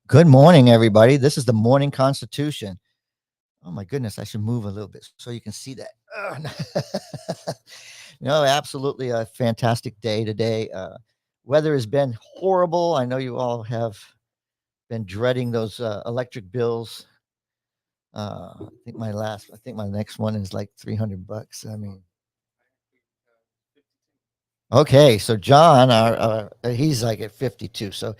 Good morning, everybody. This is the Morning Constitution. Oh my goodness, I should move a little bit so you can see that. No, absolutely a fantastic day today. Weather has been horrible. I know you all have been dreading those electric bills. I think my next one is like $300. I mean, okay, so John, he's like at 52, so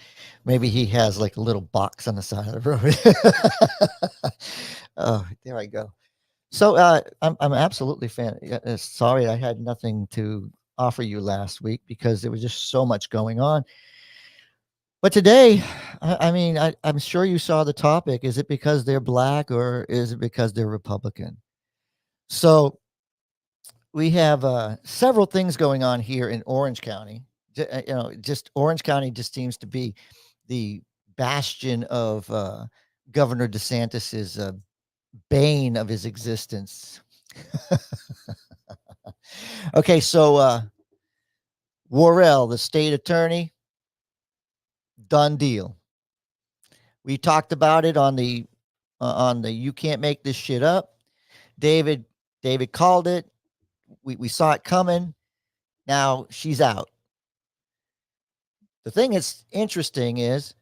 maybe he has like a little box on the side of the road. Oh, there I go. So I'm absolutely sorry I had nothing to offer you last week because there was just so much going on. But today, I'm sure you saw the topic. Is it because they're black or is it because they're Republican? So we have several things going on here in Orange County. Just Orange County just seems to be the bastion of Governor DeSantis's bane of his existence. Okay, so Worrell, the state attorney, done deal. We talked about it on the you can't make this shit up. David David called it. We saw it coming. Now she's out. The thing that's interesting is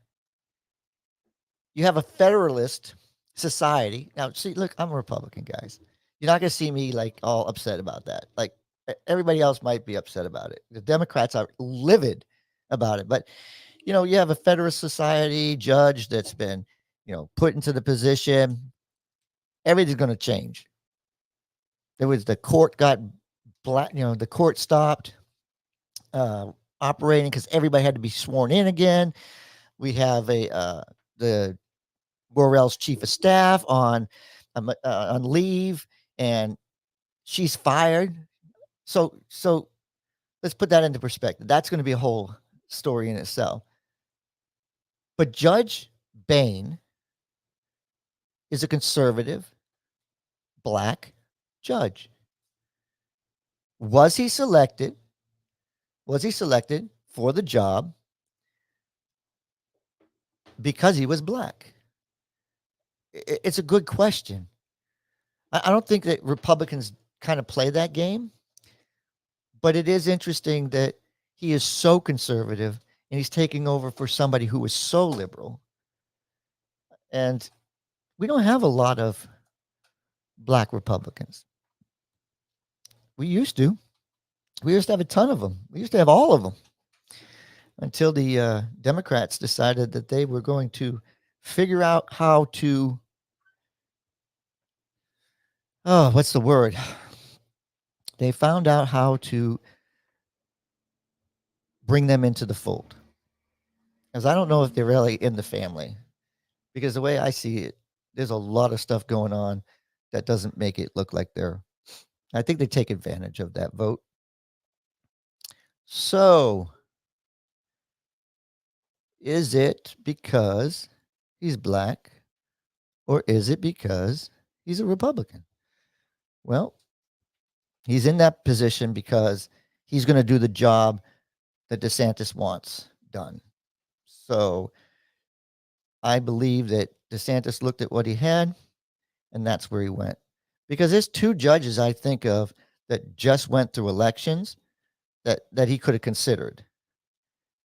you have a federalist society. Now, see, look, I'm a Republican, guys. You're not going to see me like all upset about that. Like everybody else might be upset about it. The Democrats are livid about it. But, you have a Federalist Society judge that's been, put into the position. Everything's going to change. There was the court got black, the court stopped operating because everybody had to be sworn in again. We have the Borrell's chief of staff on leave, and she's fired. So let's put that into perspective. That's going to be a whole story in itself. But Judge Bain is a conservative black judge. Was he selected? Was he selected for the job because he was black? It's a good question. I don't think that Republicans kind of play that game, but it is interesting that he is so conservative and he's taking over for somebody who is so liberal. And we don't have a lot of black Republicans. We used to. We used to have a ton of them. We used to have all of them until the Democrats decided that they were going to figure out how to, oh, what's the word? They found out how to bring them into the fold. Because I don't know if they're really in the family. Because the way I see it, there's a lot of stuff going on that doesn't make it look like they're. I think they take advantage of that vote. So, is it because he's black or is it because he's a Republican? Well, he's in that position because he's going to do the job that DeSantis wants done. So, I believe that DeSantis looked at what he had and that's where he went. Because there's two judges I think of that just went through elections that he could have considered.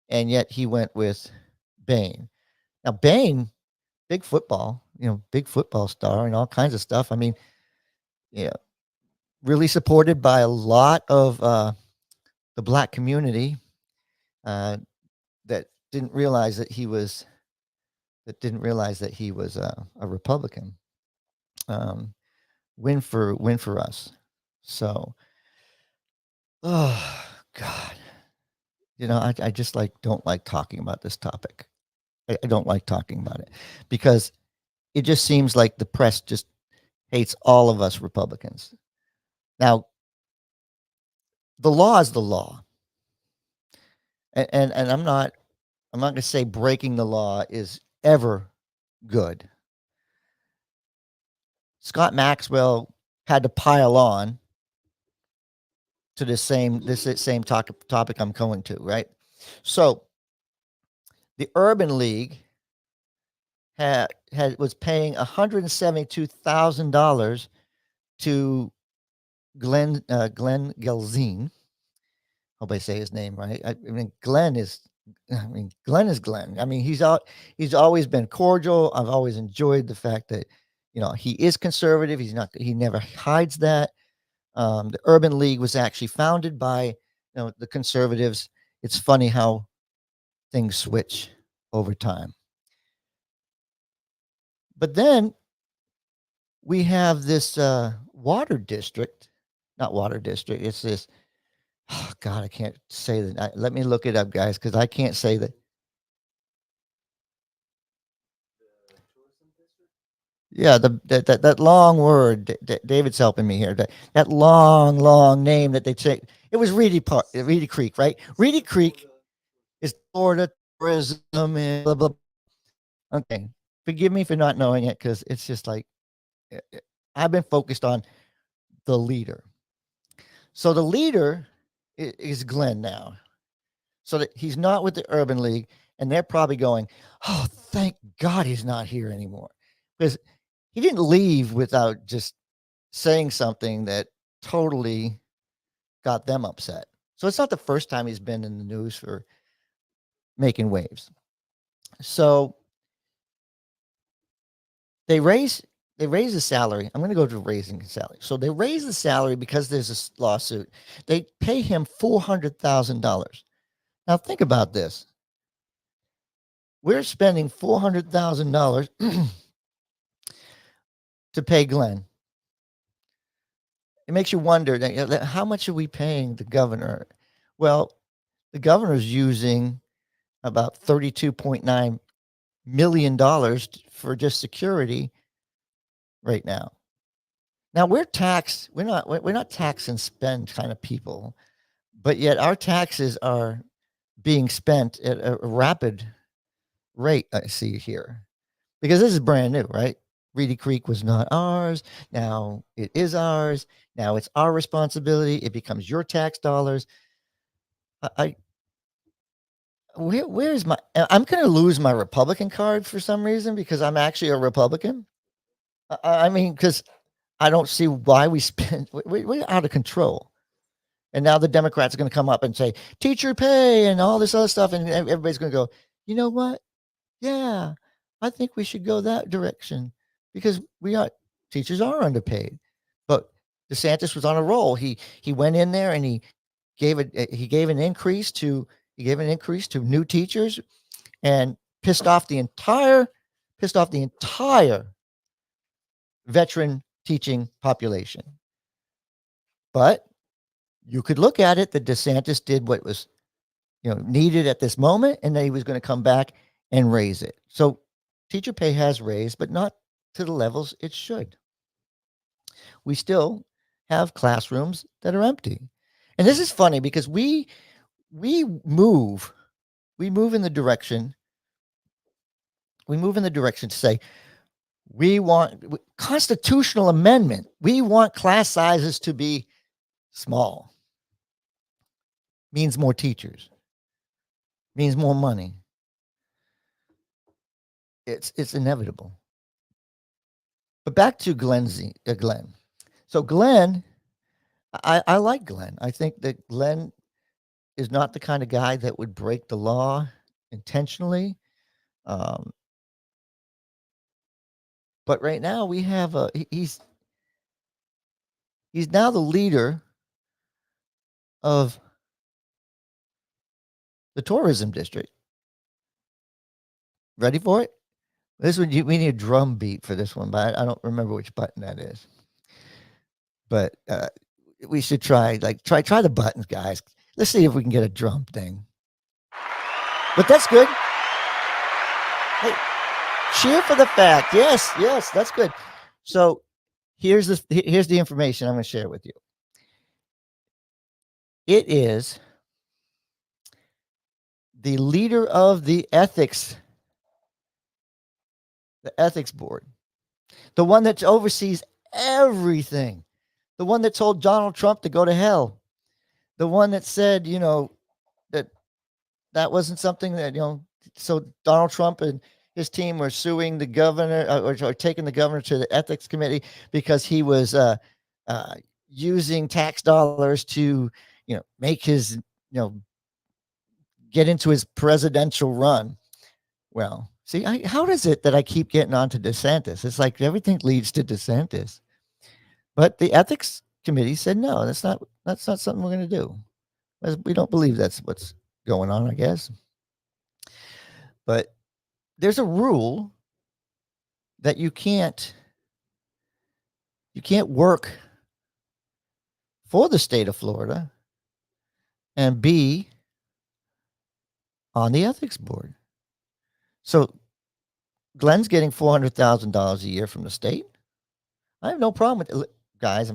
And yet he went with Bain. Now Bain, big football star and all kinds of stuff. I mean, yeah, really supported by a lot of the black community uh, that didn't realize that he was a Republican. Um, win for us. So, oh God, I just don't like talking about this topic. I don't like talking about it because it just seems like the press just hates all of us Republicans. Now, the law is the law, and I'm not going to say breaking the law is ever good. Scott Maxwell had to pile on to this same topic I'm going to, right? So the Urban League was paying $172,000 to Glenn Gelzine. Hope I say his name right. I mean, Glenn is. I mean, Glenn is Glenn. I mean, he's always been cordial. I've always enjoyed the fact that, he is conservative. He's not. He never hides that. The Urban League was actually founded by, the conservatives. It's funny how things switch over time. But then we have this water district, not water district. It's this. Oh God, I can't say that. Let me look it up, guys, because I can't say that. Yeah, that long word. David's helping me here. That long name that they say. It was Reedy Creek, right? Reedy Creek is Florida tourism and blah blah. Okay, forgive me for not knowing it because it's just like I've been focused on the leader. So the leader is Glenn now. So that he's not with the Urban League, and they're probably going, "Oh, thank God he's not here anymore," because he didn't leave without just saying something that totally got them upset. So it's not the first time he's been in the news for making waves. So they raise the salary. I'm going to go to raising the salary. So they raise the salary because there's a lawsuit. They pay him $400,000. Now think about this. We're spending $400,000 to pay Glenn. It makes you wonder how much are we paying the governor? Well, the governor's using about $32.9 million for just security right now. Now we're not tax and spend kind of people, but yet our taxes are being spent at a rapid rate. I see here because this is brand new, right? Reedy Creek was not ours. Now it is ours. Now it's our responsibility. It becomes your tax dollars. I where's my? I'm going to lose my Republican card for some reason because I'm actually a Republican. I mean, because I don't see why we spend. We're out of control. And now the Democrats are going to come up and say teacher pay and all this other stuff, and everybody's going to go, you know what? Yeah, I think we should go that direction because teachers are underpaid. But DeSantis was on a roll. He went in there and he gave an increase to new teachers and pissed off the entire veteran teaching population. But you could look at it that DeSantis did what was needed at this moment, and then he was going to come back and raise it. So teacher pay has raised, but not to the levels it should. We still have classrooms that are empty. And this is funny because we move in the direction to say we want constitutional amendment. We want class sizes to be small. Means more teachers. Means more money. It's inevitable. But back to Glenn. So Glenn, I like Glenn. I think that Glenn is not the kind of guy that would break the law intentionally. But right now we have he's now the leader of the tourism district. Ready for it? This one we need a drum beat for this one, but I don't remember which button that is. But we should try the buttons, guys. Let's see if we can get a drum thing. But that's good. Hey, cheer for the fact. Yes, that's good. So here's the information I'm going to share with you. It is the leader of the ethics board, the one that oversees everything, the one that told Donald Trump to go to hell, the one that said, that wasn't something that, so Donald Trump and his team were suing the governor, or taking the governor to the ethics committee because he was uh, using tax dollars to, make his, get into his presidential run. Well, see, how is it that I keep getting onto DeSantis? It's like everything leads to DeSantis. But the ethics committee said no, that's not something we're going to do. We don't believe that's what's going on, I guess. But there's a rule that you can't work for the state of Florida and be on the ethics board. So Glenn's getting $400,000 a year from the state. I have no problem with it. Guys.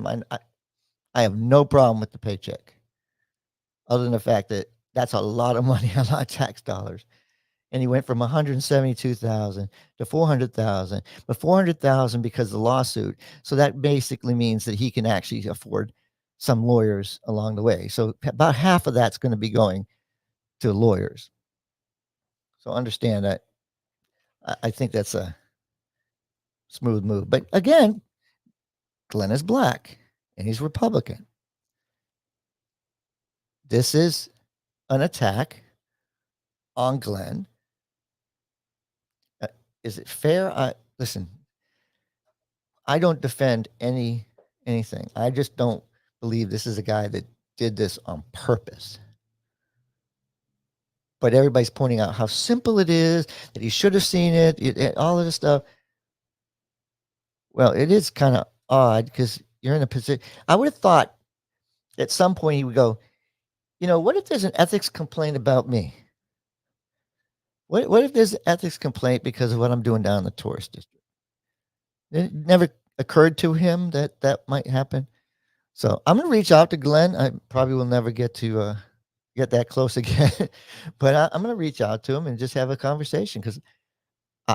I have no problem with the paycheck, other than the fact that that's a lot of money, a lot of tax dollars. And he went from 172,000 to 400,000, but 400,000 because of the lawsuit. So that basically means that he can actually afford some lawyers along the way. So about half of that's going to be going to lawyers. So understand that. I think that's a smooth move. But again, Glenn is black and he's Republican. This is an attack on Glenn. Uh, is it fair? Listen, I don't defend anything. I just don't believe this is a guy that did this on purpose. But everybody's pointing out how simple it is, that he should have seen it, all of this stuff. Well, it is kind of odd because you're in a position. I would have thought at some point he would go, what if there's an ethics complaint about me? What if there's an ethics complaint because of what I'm doing down in the tourist district? It never occurred to him that that might happen. So I'm gonna reach out to Glenn. I probably will never get to get that close again, but I'm gonna reach out to him and just have a conversation because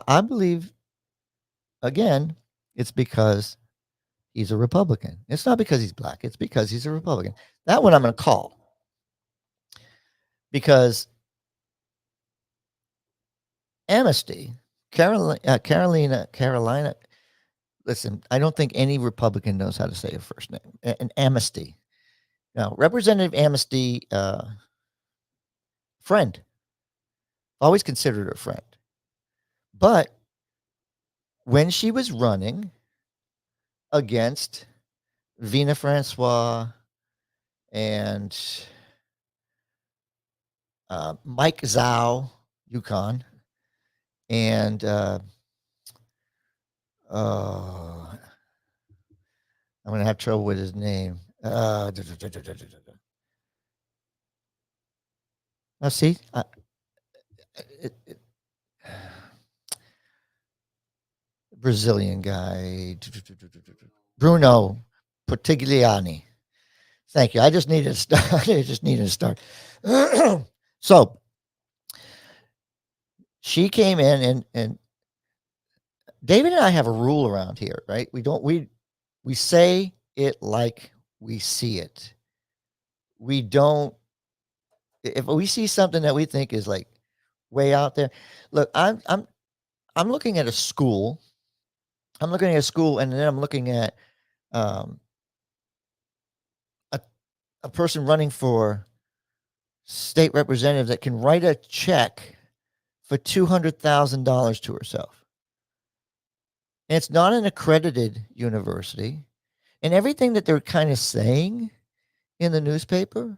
I believe, again, it's because he's a Republican. It's not because he's black. It's because he's a Republican. That one I'm gonna call because Amnesty, Carolina. Listen, I don't think any Republican knows how to say her first name. An Amnesty. Now, Representative Amnesty, friend, always considered her a friend. But when she was running against Vina Francois and Mike Zhao, Yukon, and I'm going to have trouble with his name. Now, see, Brazilian guy, Bruno Portigliani. Thank you. I just needed to start. I just needed to start. So she came in, and David and I have a rule around here, right? We say it like we see it. We don't. If we see something that we think is like way out there, look, I'm looking at a school. I'm looking at a school, and then I'm looking at um, a a person running for state representative that can write a check for $200,000 to herself. And it's not an accredited university. And everything that they're kind of saying in the newspaper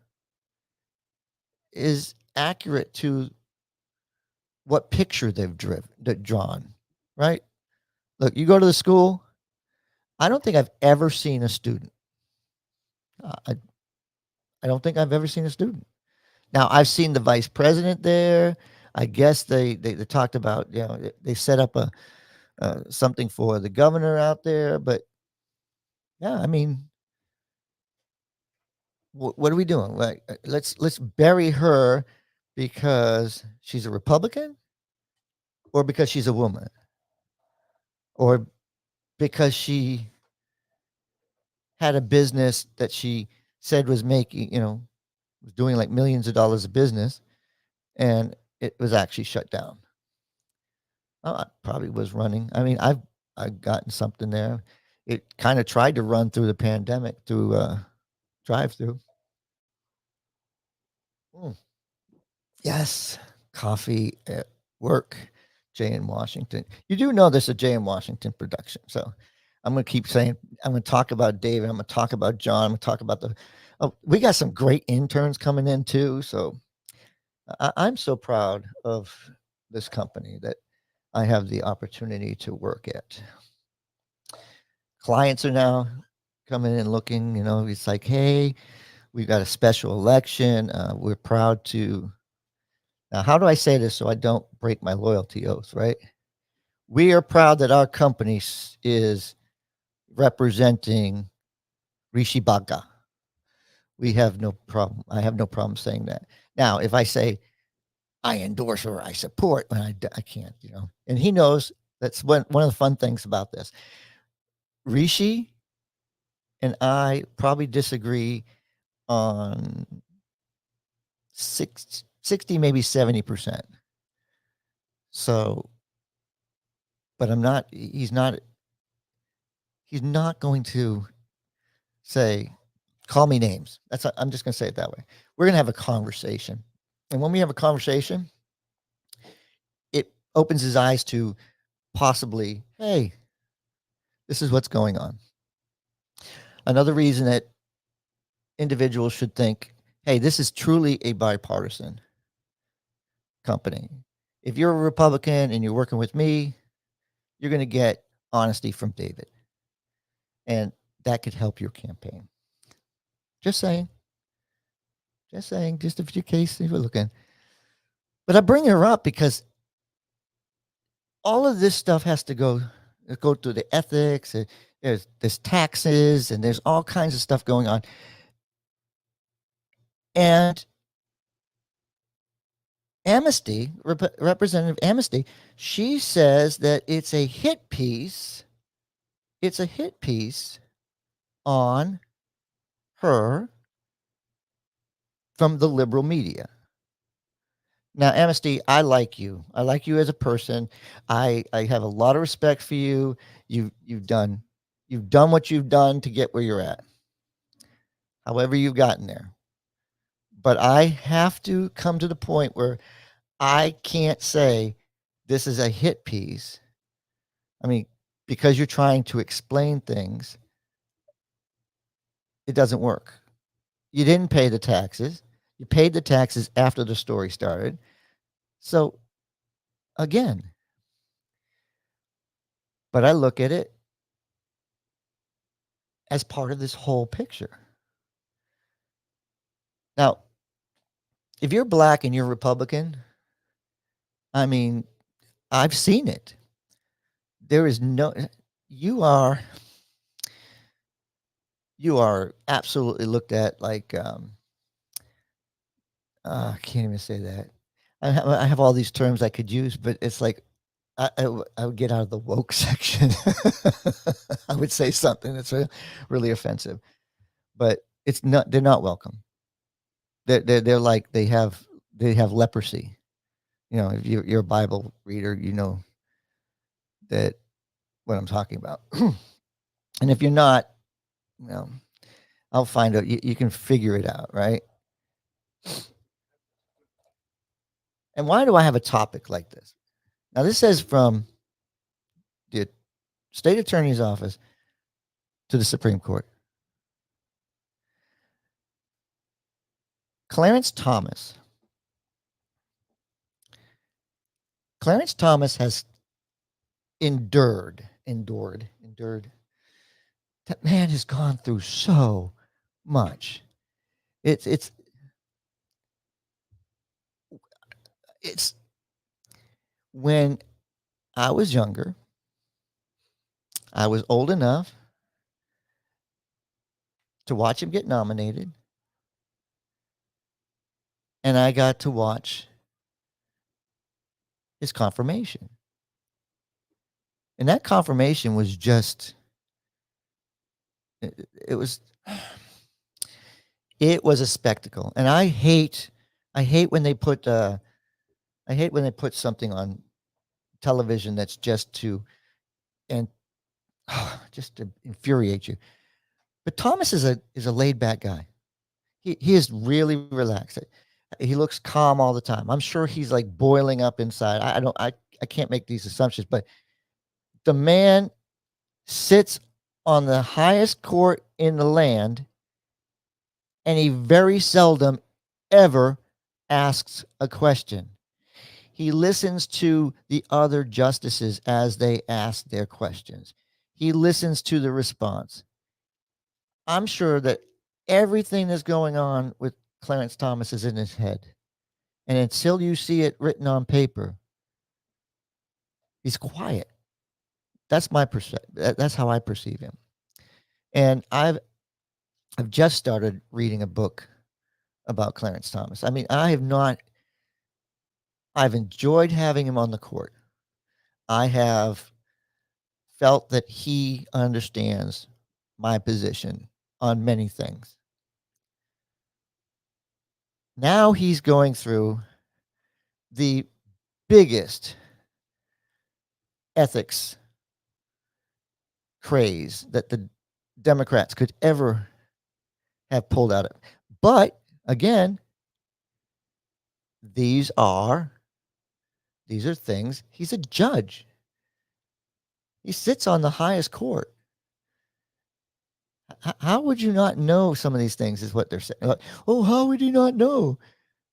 is accurate to what picture they've drawn, right? Look, you go to the school. I don't think I've ever seen a student. I don't think I've ever seen a student. Now I've seen the vice president there. I guess they talked about, they set up a something for the governor out there, but yeah, I mean, what are we doing? Like, let's bury her because she's a Republican, or because she's a woman, or because she had a business that she said was making, was doing like millions of dollars of business, and it was actually shut down. I probably was running. I mean, I've gotten something there. It kinda tried to run through the pandemic through, drive-through. Mm. Yes, coffee at work, Jay in Washington. You do know this is a Jay in Washington production, so I'm gonna keep saying I'm gonna talk about David, I'm gonna talk about John, I'm gonna talk about the we got some great interns coming in too, so I'm so proud of this company that I have the opportunity to work at. Clients are now coming in looking, it's like, "Hey, we've got a special election, we're proud to" now how do I say this so I don't break my loyalty oath, right? We are proud that our company is representing Rishi Baga. We have no problem. I have no problem saying that. Now, if I say I endorse or I support, when I can't, and he knows that's one of the fun things about this. Rishi and I probably disagree on 60, maybe 70%. So, but he's not going to say, call me names. I'm just going to say it that way. We're going to have a conversation. And when we have a conversation, it opens his eyes to possibly, hey, this is what's going on. Another reason that individuals should think, hey, this is truly a bipartisan company. If you're a Republican and you're working with me, you're going to get honesty from David. And that could help your campaign. Just saying. Just saying. Just if your case, if you're looking. But I bring her up because all of this stuff has to go through the ethics. There's taxes and there's all kinds of stuff going on. And Amnesty, Representative Amnesty, she says that it's a hit piece. It's a hit piece on her from the liberal media. Now, Amnesty, I like you. I like you as a person. I have a lot of respect for you. You've done what you've done to get where you're at. However, you've gotten there. But I have to come to the point where I can't say this is a hit piece. I mean, because you're trying to explain things, it doesn't work. You didn't pay the taxes. You paid the taxes after the story started. So, again, but I look at it as part of this whole picture. Now, if you're black and you're Republican, I mean, I've seen it. There is no you are you are absolutely looked at like I can't even say that. I have all these terms I could use, but it's like I would get out of the woke section. I would say something that's really offensive, but it's not. They're not welcome. They're like they have leprosy. If you're a Bible reader, you know that what I'm talking about. And if you're not, you know, I'll find out. You can figure it out, right? And why do I have a topic like this? Now, this says from the state attorney's office to the Supreme Court. Clarence Thomas. Clarence Thomas has endured. That man has gone through so much. It's it's when I was younger, I was old enough to watch him get nominated, and I got to watch his confirmation. And that confirmation was just it was it was a spectacle. And I hate when they put something on television that's and just to infuriate you. But Thomas is a laid back guy. He is really relaxed. He looks calm all the time. I'm sure he's like boiling up inside. I don't I can't make these assumptions, but the man sits on the highest court in the land, and he very seldom ever asks a question. He listens to the other justices as they ask their questions. He listens to the response. I'm sure that everything that's going on with Clarence Thomas is in his head. And until you see it written on paper, he's quiet. That's my perspective. That's how I perceive him. And I've just started reading a book about Clarence Thomas. I mean, I have not. I've enjoyed having him on the court. I have felt that he understands my position on many things. Now he's going through the biggest ethics craze that the Democrats could ever have pulled out of. But again, these are things. He's a judge. He sits on the highest court. How would you not know some of these things? Is what they're saying. Like, oh, how would you not know?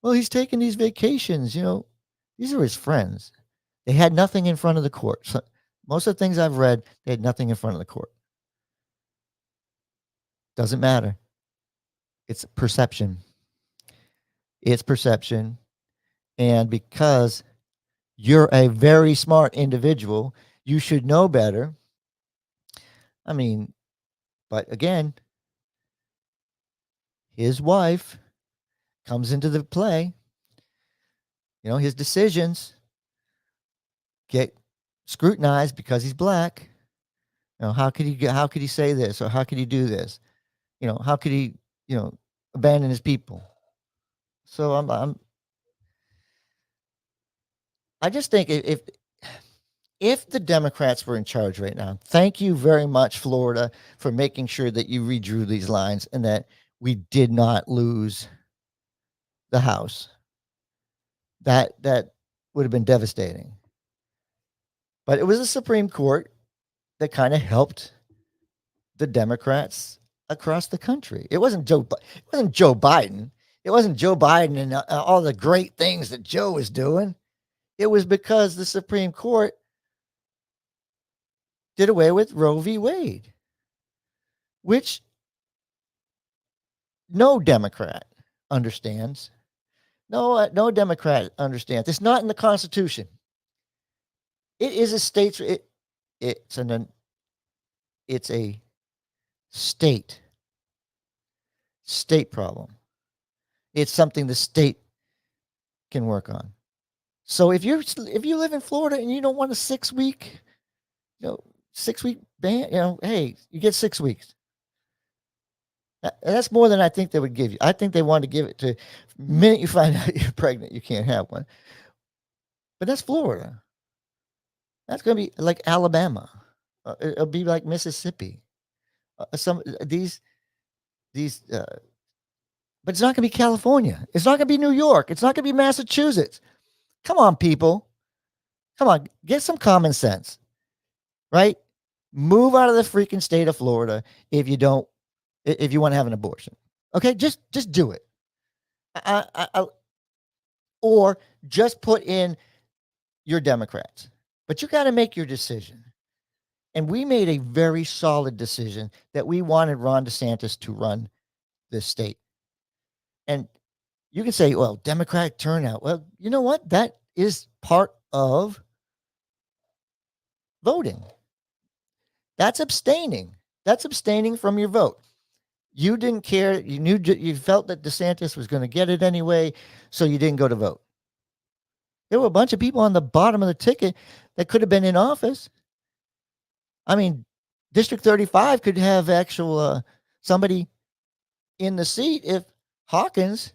Well, he's taking these vacations. These are his friends. They had nothing in front of the court. So most of the things I've read, they had nothing in front of the court. Doesn't matter. It's perception. It's perception. And because you're a very smart individual, you should know better. I mean, but again, his wife comes into the play. His decisions get scrutinized because he's black. How could he say this, or how could he do this? How could he, abandon his people? So I just think if the Democrats were in charge right now, thank you very much, Florida, for making sure that you redrew these lines and that we did not lose the House. That would have been devastating. But it was the Supreme Court that kind of helped the Democrats across the country. It wasn't Joe Biden. It wasn't Joe Biden and all the great things that Joe was doing. It was because the Supreme Court did away with Roe v. Wade, which no Democrat understands. No Democrat understands. It's not in the Constitution. It is a state's. It's a state problem. It's something the state can work on. So if you live in Florida and you don't want a 6-week, 6-week ban, hey, you get 6 weeks. That's more than I think they would give you. I think they want to give it to the minute you find out you're pregnant, you can't have one. But that's Florida. That's going to be like Alabama. It'll be like Mississippi. These, but it's not going to be California. It's not going to be New York. It's not going to be Massachusetts. Come on, people. Come on, get some common sense, right? Move out of the freaking state of Florida if you want to have an abortion. Okay, just do it. Or just put in your Democrats. But you got to make your decision. And we made a very solid decision that we wanted Ron DeSantis to run this state. And you can say, well, Democratic turnout. Well, you know what? That is part of voting. That's abstaining. That's abstaining from your vote. You didn't care. You felt that DeSantis was going to get it anyway, so you didn't go to vote. There were a bunch of people on the bottom of the ticket that could have been in office. I mean, District 35 could have actual somebody in the seat if Hawkins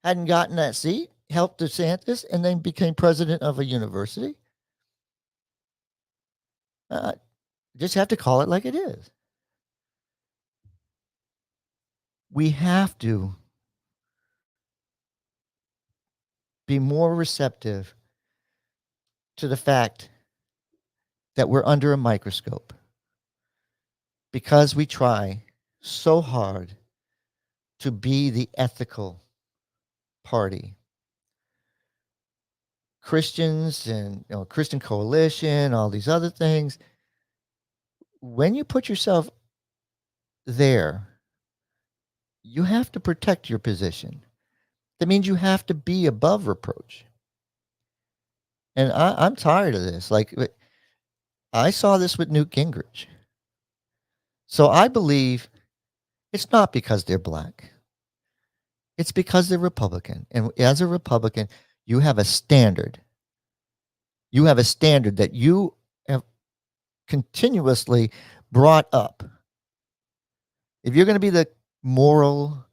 hadn't gotten that seat, helped DeSantis, and then became president of a university. Uh, just have to call it like it is. We have to be more receptive to the fact that we're under a microscope because we try so hard to be the ethical party. Christians and Christian Coalition, all these other things. When you put yourself there, you have to protect your position. That means you have to be above reproach. And I'm tired of this. Like I saw this with Newt Gingrich. So I believe it's not because they're black. It's because they're Republican. And as a Republican, you have a standard. You have a standard that you have continuously brought up. If you're going to be the moral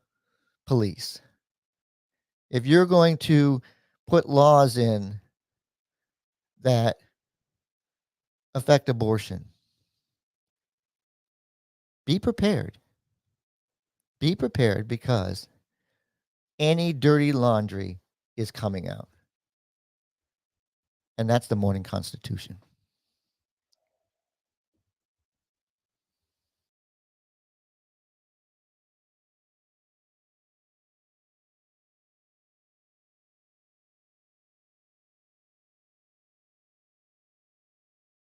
police, if you're going to put laws in that affect abortion, be prepared. Be prepared because any dirty laundry is coming out. And that's the Morning Constitution.